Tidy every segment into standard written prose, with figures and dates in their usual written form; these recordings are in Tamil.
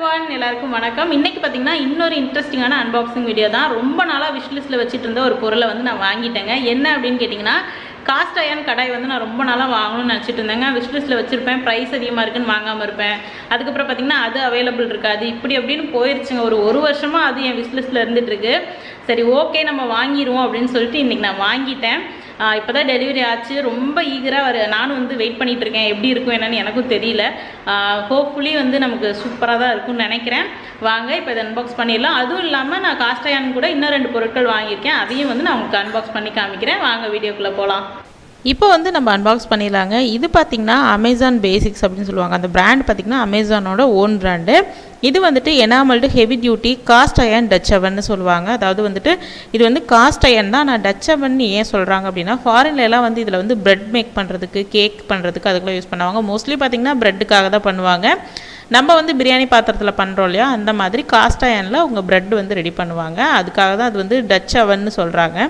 எவ்ரிவன், எல்லாருக்கும் வணக்கம். இன்னைக்கு பார்த்தீங்கன்னா இன்னொரு இன்ட்ரெஸ்டிங்கான அன்பாக்சிங் வீடியோ தான். ரொம்ப நாளாக விஷ்லிஸ்ட்டில் வச்சுட்டு இருந்த ஒரு பொருளை வந்து நான் வாங்கிட்டேங்க. என்ன அப்படின்னு கேட்டிங்கன்னா, காஸ்ட் அயர்ன் கடாய் வந்து நான் ரொம்ப நாளாக வாங்கணும்னு நினச்சிட்டு இருந்தேங்க. விஷ்லிஸ்ட்டில் வச்சுருப்பேன், ப்ரைஸ் அதிகமாக இருக்குன்னு வாங்காமல் இருப்பேன். அதுக்கப்புறம் பார்த்திங்கன்னா அது அவைலபிள் இருக்காது, இப்படி அப்படின்னு போயிடுச்சுங்க. ஒரு வருஷமாக அது என் விஷ்லிஸ்ட்டில் இருந்துகிட்ருக்கு. சரி, ஓகே நம்ம வாங்கிடுவோம் அப்படின்னு சொல்லிட்டு இன்றைக்கி நான் வாங்கிட்டேன். இப்போ தான் டெலிவரி ஆச்சு. ரொம்ப ஈகராக நானும் வந்து வெயிட் பண்ணிகிட்டு இருக்கேன். எப்படி இருக்கும் என்னன்னு எனக்கும் தெரியல. ஹோப்ஃபுல்லி வந்து நமக்கு சூப்பராக தான் இருக்கும்னு நினைக்கிறேன். வாங்க இப்போ இதை அன்பாக்ஸ் பண்ணிடலாம். அதுவும் இல்லாமல் நான் காஸ்ட் அயர்ன் கூட இன்னும் 2 பொருட்கள் வாங்கியிருக்கேன். அதையும் வந்து நான் உங்களுக்கு அன்பாக்ஸ் பண்ணி காமிக்கிறேன். வாங்க வீடியோக்குள்ளே போகலாம். இப்போ வந்து நம்ம அன்பாக்ஸ் பண்ணிடலாங்க. இது பார்த்திங்கன்னா அமேசான் பேசிக்ஸ் அப்படின்னு சொல்லுவாங்க. அந்த பிராண்ட் பார்த்திங்கன்னா அமேசானோட ஓன் பிராண்டு. இது வந்துட்டு enamelled heavy duty cast iron Dutch அவன்னு சொல்லுவாங்க. அதாவது வந்துட்டு இது வந்து காஸ்ட் அயர்ன் தான். நான் டச் அவன் ஏன் சொல்கிறாங்க அப்படின்னா, ஃபாரின்லாம் வந்து இதில் வந்து ப்ரெட் மேக் பண்ணுறதுக்கு, கேக் பண்ணுறதுக்கு அதுக்குள்ளே யூஸ் பண்ணுவாங்க. மோஸ்ட்லி பார்த்திங்கன்னா ப்ரெட்டுக்காக தான் பண்ணுவாங்க. நம்ம வந்து பிரியாணி பாத்திரத்தில் பண்ணுறோம் இல்லையா, அந்த மாதிரி காஸ்ட் அயர்னில் உங்கள் ப்ரெட் வந்து ரெடி பண்ணுவாங்க. அதுக்காக தான் அது வந்து டச் அவன்னு சொல்கிறாங்க.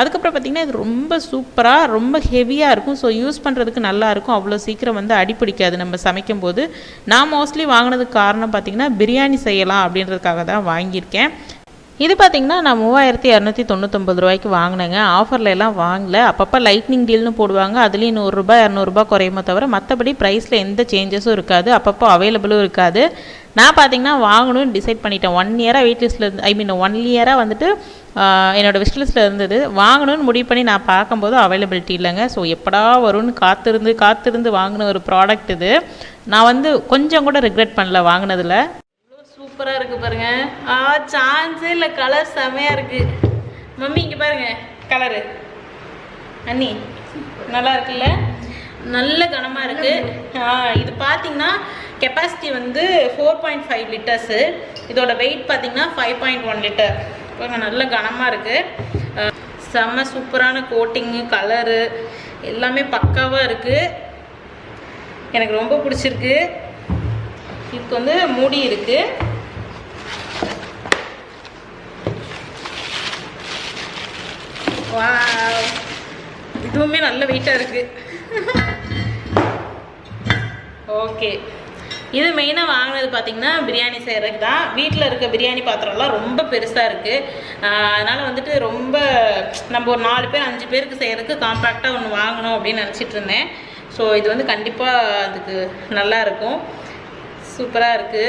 அதுக்கப்புறம் பார்த்திங்கன்னா இது ரொம்ப சூப்பராக, ரொம்ப ஹெவியாக இருக்கும். ஸோ யூஸ் பண்ணுறதுக்கு நல்லாயிருக்கும். அவ்வளோ சீக்கிரம் வந்து அடிப்பிடிக்காது நம்ம சமைக்கும் போது. நான் மோஸ்ட்லி வாங்கினதுக்கு காரணம் பார்த்திங்கன்னா பிரியாணி செய்யலாம் அப்படின்றதுக்காக தான் வாங்கியிருக்கேன். இது பார்த்திங்கன்னா நான் 3299 ரூபாய்க்கு வாங்கினேங்க. ஆஃபரில் எல்லாம் வாங்கலை. அப்பப்போ லைட்னிங் டீல்னு போடுவாங்க. அதுலேயும் 100 ரூபாய் 200 ரூபாய் குறையுமோ தவிர மற்றபடி ப்ரைஸில் எந்த சேஞ்சஸும் இருக்காது. அப்பப்போ அவைலபிளும் இருக்காது. நான் பார்த்திங்கன்னா வாங்கணும்னு டிசைட் பண்ணிட்டேன். 1 இயராக வெயிட் லிஸ்ட்டில் இருந்து 1 இயராக வந்துட்டு என்னோடய விஷ்லிஸ்ட்டில் இருந்தது. வாங்கணும்னு முடிவு பண்ணி நான் பார்க்கும்போது அவைலபிலிட்டி இல்லைங்க. ஸோ எப்படா வரும்னு காத்திருந்து வாங்கின ஒரு ப்ராடக்ட் இது. நான் வந்து கொஞ்சம் கூட ரிக்ரெட் பண்ணல வாங்கினதில். சூப்பராக இருக்குது பாருங்கள். சான்ஸே இல்லை, கலர் செமையாக இருக்குது. மம்மி இங்கே பாருங்கள் கலரு. அண்ணி நல்லா இருக்குல்ல, நல்ல கனமாக இருக்குது. இது பார்த்திங்கன்னா கெப்பாசிட்டி வந்து 4.5 லிட்டர்ஸு. இதோட வெயிட் பார்த்திங்கன்னா 5.1 லிட்டர். நல்ல கனமாக இருக்குது. செம்ம சூப்பரான கோட்டிங்கு, கலரு எல்லாமே பக்காவாக இருக்குது. எனக்கு ரொம்ப பிடிச்சிருக்கு. இதுக்கு வந்து மூடி இருக்குது. இதுவுமே நல்ல வெயிட்டாக இருக்குது. ஓகே, இது மெயினாக வாங்கினது பார்த்திங்கன்னா பிரியாணி செய்கிறதுக்கு தான். வீட்டில் இருக்க பிரியாணி பாத்திரம்லாம் ரொம்ப பெருசாக இருக்குது. அதனால் வந்துட்டு ரொம்ப நம்ம ஒரு 4 பேர் 5 பேருக்கு செய்கிறதுக்கு காம்பேக்டாக ஒன்று வாங்கணும் அப்படின்னு நினச்சிட்டு இருந்தேன். ஸோ இது வந்து கண்டிப்பாக அதுக்கு நல்லாயிருக்கும். சூப்பராக இருக்குது.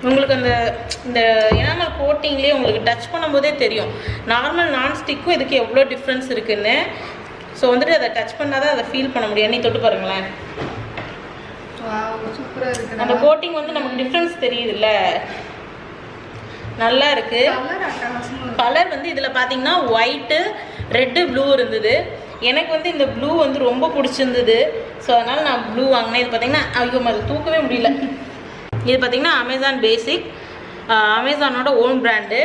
உங்களுக்கு இந்த எனாமல் கோட்டிங்லேயே உங்களுக்கு டச் பண்ணும்போதே தெரியும் நார்மல் நான்ஸ்டிக்கும் இதுக்கு எவ்வளோ டிஃப்ரென்ஸ் இருக்குதுன்னு. ஸோ வந்துட்டு அதை டச் பண்ணால் தான் அதை ஃபீல் பண்ண முடியும். நீ தொட்டு பாருங்களேன், அந்த கோட்டிங் வந்து நமக்கு டிஃப்ரென்ஸ் தெரியுதுல்ல, நல்லா இருக்கு. கலர் வந்து இதில் பார்த்தீங்கன்னா ஒயிட்டு, ரெட்டு, ப்ளூ இருந்தது. எனக்கு வந்து இந்த ப்ளூ வந்து ரொம்ப பிடிச்சிருந்தது. ஸோ அதனால் நான் ப்ளூ வாங்கினேன். இது பார்த்தீங்கன்னா ஐயோ அது தூக்கவே முடியல. இது பார்த்திங்கன்னா அமேசான் பேசிக், அமேசானோட ஓன் பிராண்டு.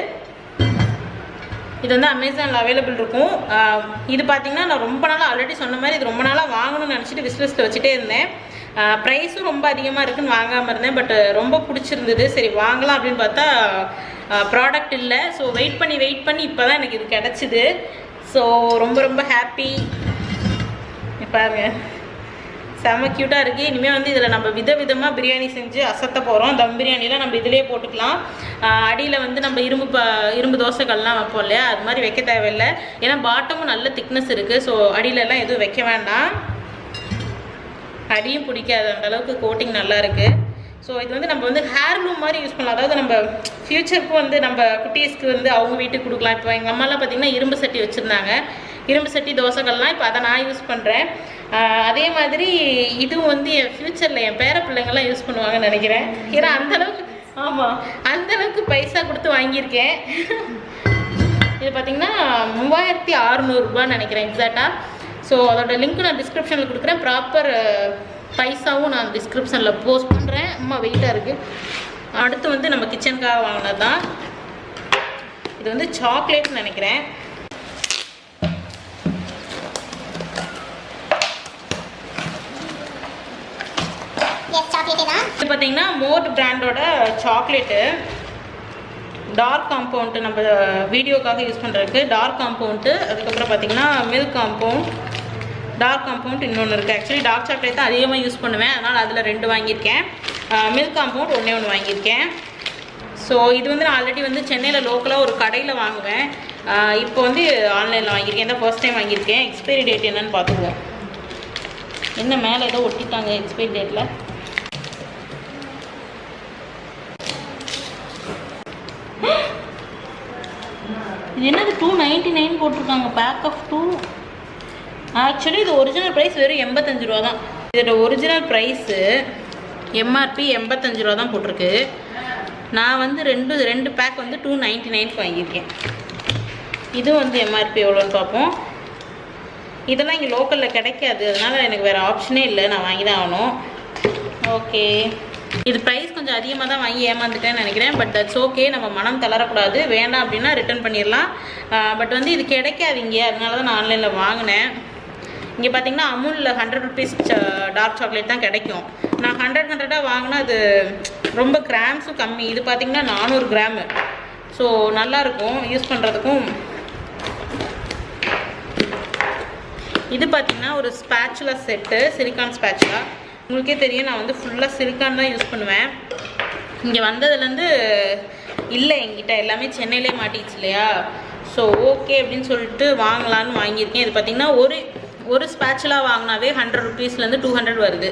இது வந்து அமேசானில் அவைலபிள் இருக்கும். இது பார்த்திங்கன்னா நான் ரொம்ப நாளாக ஆல்ரெடி சொன்ன மாதிரி இது ரொம்ப நாளாக வாங்கணும்னு நினச்சிட்டு விஷ்லிஸ்ட்டில் வச்சுட்டே இருந்தேன். ப்ரைஸும் ரொம்ப அதிகமாக இருக்குதுன்னு வாங்காமல் இருந்தேன். பட் ரொம்ப பிடிச்சிருந்தது. சரி வாங்கலாம் அப்படின்னு பார்த்தா ப்ராடக்ட் இல்லை. ஸோ வெயிட் பண்ணி இப்போ தான் எனக்கு இது கிடச்சிது. ஸோ ரொம்ப ஹாப்பி. பாருங்க செம்ம க்யூட்டாக இருக்குது. இனிமேல் வந்து இதில் நம்ம விதவிதமாக பிரியாணி செஞ்சு அசத்த போகிறோம். தம் பிரியாணிலாம் நம்ம இதிலே போட்டுக்கலாம். அடியில் வந்து நம்ம இரும்பு தோசைகள்லாம் வைப்போம் இல்லையா, அது மாதிரி வைக்க தேவையில்லை. ஏன்னா பாட்டமும் நல்ல திக்னஸ் இருக்குது. ஸோ அடியிலலாம் எதுவும் வைக்க வேண்டாம், அடியும் பிடிக்காது. அந்தளவுக்கு கோட்டிங் நல்லா இருக்குது. ஸோ இது வந்து நம்ம வந்து ஹேர்லூம் மாதிரி யூஸ் பண்ணலாம். அதாவது நம்ம ஃப்யூச்சருக்கும் வந்து நம்ம குட்டீஸ்க்கு வந்து அவங்க வீட்டுக்கு கொடுக்கலாம். இப்போ எங்கள் அம்மாலாம் பார்த்திங்கன்னா இரும்பு சட்டி வச்சுருந்தாங்க. இரும்பு சட்டி தோசைகள்லாம் இப்போ அதை நான் யூஸ் பண்ணுறேன். அதே மாதிரி இதுவும் வந்து என் ஃப்யூச்சரில் என் பேர பிள்ளைங்கள்லாம் யூஸ் பண்ணுவாங்கன்னு நினைக்கிறேன். ஏன்னா அந்தளவுக்கு பைசா கொடுத்து வாங்கியிருக்கேன். இது பார்த்திங்கன்னா 3600 ரூபான்னு நினைக்கிறேன் எக்ஸாக்டாக. ஸோ அதோட லிங்க் நான் டிஸ்கிரிப்ஷனில் கொடுக்குறேன். ப்ராப்பர் பைசாவும் நான் டிஸ்கிரிப்ஷனில் போஸ்ட் பண்ணுறேன். அம்மா வெயிட்டாக இருக்குது. அடுத்து வந்து நம்ம கிச்சனுக்காக வாங்கினது தான். இது வந்து சாக்லேட்னு நினைக்கிறேன். இது பார்த்தீங்கன்னா மோட் பிராண்டோட சாக்லேட்டு. டார்க் காம்பவுண்டு நம்ம வீடியோக்காக யூஸ் பண்ணுறதுக்கு டார்க் காம்பவுண்டு. அதுக்கப்புறம் பார்த்திங்கன்னா மில்க் காம்பவுண்ட், டார்க் காம்பவுண்ட் இன்னொன்று இருக்குது. ஆக்சுவலி டார்க் சாக்லேட் தான் அதிகமாக யூஸ் பண்ணுவேன், அதனால் அதில் 2 வாங்கியிருக்கேன். மில்க் காம்பவுண்ட் ஒன்று வாங்கியிருக்கேன். ஸோ இது வந்து நான் ஆல்ரெடி வந்து சென்னையில் லோக்கலாக ஒரு கடையில் வாங்குவேன். இப்போ வந்து ஆன்லைனில் வாங்கியிருக்கேன். இந்த ஃபர்ஸ்ட் டைம் வாங்கியிருக்கேன். எக்ஸ்பைரி டேட் என்னன்னு பார்த்துக்குவோம். என்ன மேலே ஏதோ ஒட்டிட்டாங்க எக்ஸ்பைரி டேட்டில். இது என்னது 299 போட்டிருக்காங்க, பேக் ஆஃப் 2. ஆக்சுவலி இது ஒரிஜினல் ப்ரைஸ் வெறும் 85 ரூபா தான். இதோட ஒரிஜினல் ப்ரைஸு எம்ஆர்பி 85 ரூபா தான் போட்டிருக்கு. நான் வந்து ரெண்டு பேக் வந்து 299 வாங்கியிருக்கேன். இது வந்து எம்ஆர்பி எவ்வளோன்னு பார்ப்போம். இதெல்லாம் இங்கே லோக்கலில் கிடைக்காது, அதனால் எனக்கு வேறு ஆப்ஷனே இல்லை, நான் வாங்கி தான் ஆகணும். ஓகே, இது ப்ரைஸ் கொஞ்சம் அதிகமாக தான் வாங்கி ஏமாந்துட்டேன்னு நினைக்கிறேன். பட் தட்ஸ் ஓகே, நம்ம மனம் தளரக்கூடாது. வேண்டாம் அப்படின்னா ரிட்டர்ன் பண்ணிடலாம். பட் வந்து இது கிடைக்காது இங்கே, அதனால தான் நான் ஆன்லைனில் வாங்கினேன். இங்கே பார்த்தீங்கன்னா அமுலில் 100 ருபீஸ் டார்க் சாக்லேட் தான் கிடைக்கும். நான் 100 வாங்கினா அது ரொம்ப கிராம்ஸும் கம்மி. இது பார்த்தீங்கன்னா 400 கிராமு. ஸோ நல்லாயிருக்கும் யூஸ் பண்ணுறதுக்கும். இது பார்த்திங்கன்னா ஒரு ஸ்பேச்சுலா செட்டு, சிலிக்கான் ஸ்பேச்சுலா. உங்களுக்கே தெரியும் நான் வந்து ஃபுல்லாக சிலிக்கான் தான் யூஸ் பண்ணுவேன். இங்கே வந்ததுலேருந்து இல்லை என்கிட்ட, எல்லாமே சென்னையிலே மாட்டிச்சு இல்லையா. ஸோ ஓகே அப்படின்னு சொல்லிட்டு வாங்கலான்னு வாங்கியிருக்கேன். இது பார்த்திங்கன்னா ஒரு ஸ்பேச்சுலா வாங்கினாவே 100 ருபீஸ்லேருந்து 200 வருது.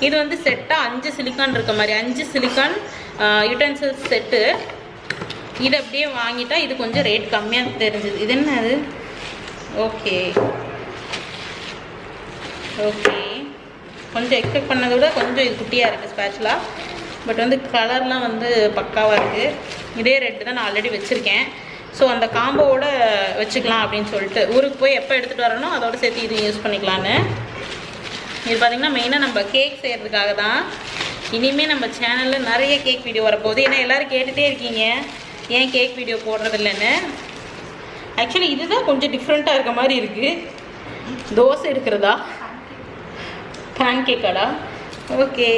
இது வந்து செட்டாக 5 சிலிக்கான் இருக்க மாதிரி 5 சிலிக்கான் யூட்டென்சில்ஸ் செட்டு. இது அப்படியே வாங்கிட்டா இது கொஞ்சம் ரேட் கம்மியாக தெரிஞ்சுது. இது என்ன அது? ஓகே ஓகே, கொஞ்சம் எக்ஸ்பெக்ட் பண்ணதை விட கொஞ்சம் இது குட்டியாக இருக்குது ஸ்பேச்சுலா. பட் வந்து கலர்லாம் வந்து பக்காவாக இருக்குது. இதே ரேட்டு தான் நான் ஆல்ரெடி வச்சுருக்கேன். ஸோ அந்த காம்போவோட வச்சுக்கலாம் அப்படின்னு சொல்லிட்டு ஊருக்கு போய் எப்போ எடுத்துகிட்டு வரணும் அதோடு சேர்த்து இது யூஸ் பண்ணிக்கலான்னு. இது பார்த்திங்கன்னா மெயினாக நம்ம கேக் செய்கிறதுக்காக தான். இனிமேல் நம்ம சேனலில் நிறைய கேக் வீடியோ வரப்போகுது. ஏன்னா எல்லோரும் கேட்டுகிட்டே இருக்கீங்க ஏன் கேக் வீடியோ போடுறதில்லன்னு. ஆக்சுவலி இதுதான் கொஞ்சம் டிஃப்ரெண்ட்டாக இருக்க மாதிரி இருக்குது. தோசை எடுக்கிறதா, பேன் கேக்காடா? ஓகே,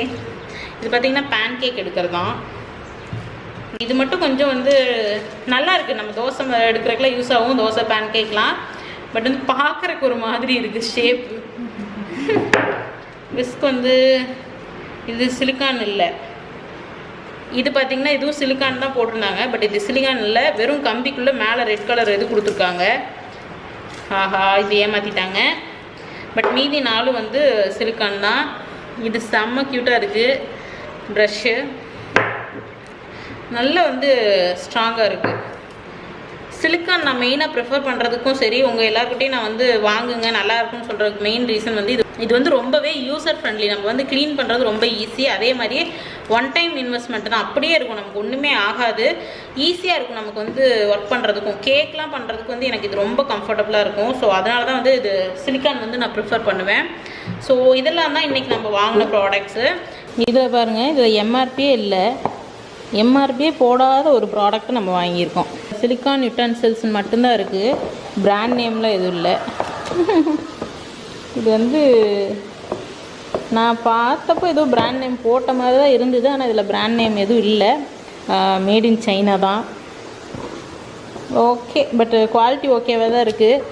இது பார்த்திங்கன்னா பேன் கேக் எடுக்கிறது தான். இது மட்டும் கொஞ்சம் வந்து நல்லா இருக்குது, நம்ம தோசை எடுக்கிறதுக்குலாம் யூஸ் ஆகும், தோசை பேன் கேக்லாம். பட் வந்து பார்க்குறக்கு ஒரு மாதிரி இருக்குது ஷேப்பு. விஸ்க் வந்து இது சிலிக்கான் இல்லை. இது பார்த்திங்கன்னா இதுவும் சிலிக்கான் தான் போட்டிருந்தாங்க. பட் இது சிலிக்கான் இல்லை, வெறும் கம்பிக்குள்ளே மேலே ரெட் கலர் இது கொடுத்துருக்காங்க. ஆஹா, இது ஏமாற்றிட்டாங்க. பட் மீதி 4 வந்து சிலிக்கான் தான். இது செம்ம க்யூட்டாக இருக்குது. ப்ரஷ்ஷு நல்லா வந்து ஸ்ட்ராங்காக இருக்குது. சிலிக்கான் நான் மெயினாக ப்ரிஃபர் பண்ணுறதுக்கும் சரி, உங்கள் எல்லாருக்கிட்டையும் நான் வந்து வாங்குங்க நல்லா இருக்குன்னு சொல்கிறதுக்கு மெயின் ரீசன் வந்து இது வந்து ரொம்பவே யூசர் ஃப்ரெண்ட்லி. நம்ம வந்து க்ளீன் பண்ணுறது ரொம்ப ஈஸி. அதே மாதிரியே ஒன் டைம் இன்வெஸ்ட்மெண்ட் தான், அப்படியே இருக்கும், நமக்கு ஒன்றுமே ஆகாது. ஈஸியாக இருக்கும் நமக்கு வந்து ஒர்க் பண்ணுறதுக்கும். கேக்லாம் பண்ணுறதுக்கு வந்து எனக்கு இது ரொம்ப கம்ஃபர்டபுளாக இருக்கும். ஸோ அதனால தான் வந்து இது சிலிக்கான் வந்து நான் ப்ரிஃபர் பண்ணுவேன். ஸோ இதெல்லாம் தான் இன்றைக்கி நம்ம வாங்கின ப்ராடக்ட்ஸு. இதில் பாருங்கள், இதில் எம்ஆர்பியே இல்லை, எம்ஆர்பியே போடாத ஒரு ப்ராடக்ட் நம்ம வாங்கியிருக்கோம். சிலிக்கான் யூட்டென்சில்ஸ் மட்டும்தான் இருக்குது, பிராண்ட் நேமில் எதுவும் இல்லை. இது வந்து நான் பார்த்தப்போ ஏதோ பிராண்ட் நேம் போட்ட மாதிரி தான் இருந்தது, ஆனால் இதில் பிராண்ட் நேம் எதுவும் இல்லை, மேட் இன் சைனா தான். ஓகே, பட் குவாலிட்டி ஓகேவாக தான் இருக்குது.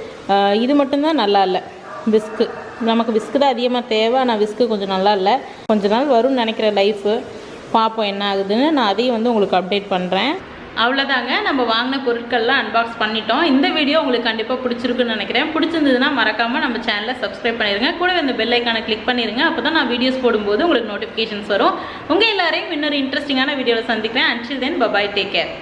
இது மட்டும்தான் நல்லா இல்லை, விஸ்க்கு. நமக்கு விஸ்க்கு தான் அதிகமாக தேவை, ஆனால் விஸ்க்கு கொஞ்சம் நல்லா இல்லை. கொஞ்ச நாள் வரும்னு நினைக்கிற லைஃபு, பார்ப்போம் என்ன ஆகுதுன்னு. நான் அதையும் வந்து உங்களுக்கு அப்டேட் பண்ணுறேன். அவ்வளோதாங்க, நம்ம வாங்கின பொருட்கள்லாம் அன்பாக்ஸ் பண்ணிட்டோம். இந்த வீடியோ உங்களுக்கு கண்டிப்பாக பிடிச்சிருக்குன்னு நினைக்கிறேன். பிடிச்சிருந்ததுன்னா மறக்காமல் நம்ம சேனலை சப்ஸ்கிரைப் பண்ணிடுங்க. கூட இந்த பெல் ஐக்கானை கிளிக் பண்ணிடுங்க. அப்போ தான் நான் வீடியோஸ் போடும்போது உங்களுக்கு நோட்டிஃபிகேஷன்ஸ் வரும். உங்கள் எல்லாரையும் இன்னொரு இன்ட்ரெஸ்டிங்கான வீடியோவில் சந்திக்கிறேன். Until then, bye, take care.